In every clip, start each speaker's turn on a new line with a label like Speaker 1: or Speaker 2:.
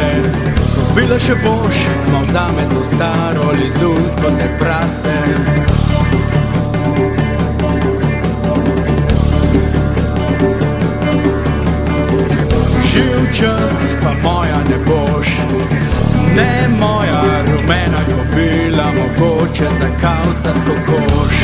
Speaker 1: čase, bila še boš, kma vzame to staro lizunsko te prase. Živ čas, pa moja ne boš, ne moja rumena kobila, mogoče zakavsat kokoš.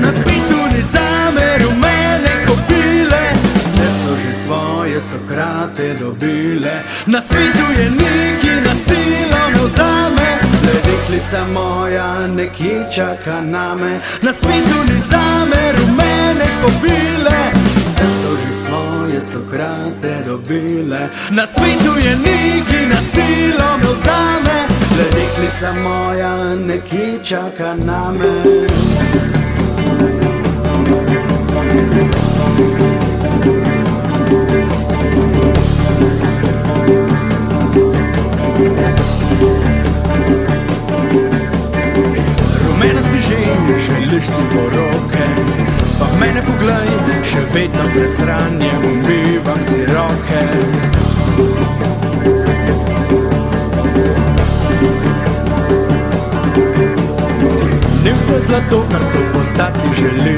Speaker 1: Na svetu ni zame rumene kobile, vse so že svoje Sokrate dobile. Na svetu je neki na silo me vzame, le deklica moja nekje čaka name. Na svetu ni zame rumene kobile, vse so že svoje Sokrate dobile. Na svetu je neki na silo me vzame, le deklica moja nekje čaka name. Rumena si že, želiš si poroke, pa mene poglej, še vedno pred sranjem umivam si roke. Ni vse zlato, kar to postati želi,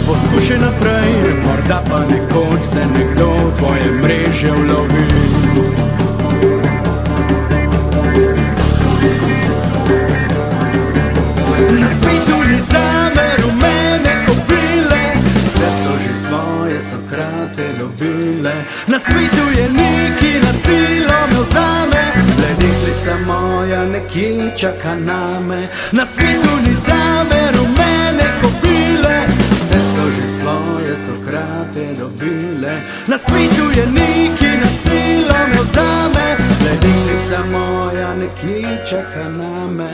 Speaker 1: poskušaj naprej, morda pa nekoč se nekdo v tvoje mreže ulovi. Na svetu ni zame rumene kobile, vse so že svoje Sokrate dobile. Na svetu je neki na silo me vzame, le deklica moja nekje čaka name. Na svetu ni zame rumene kobile, vse so že svoje Sokrate dobile. Na svetu je neki na silo me vzame, le deklica moja nekje čaka name.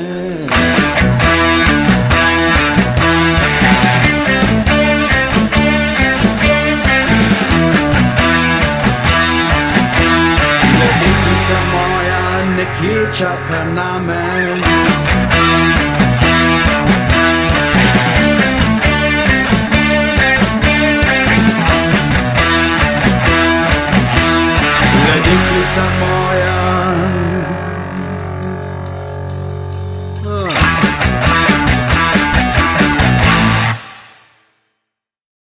Speaker 1: Deklica moja nekje čaka name. Deklica moja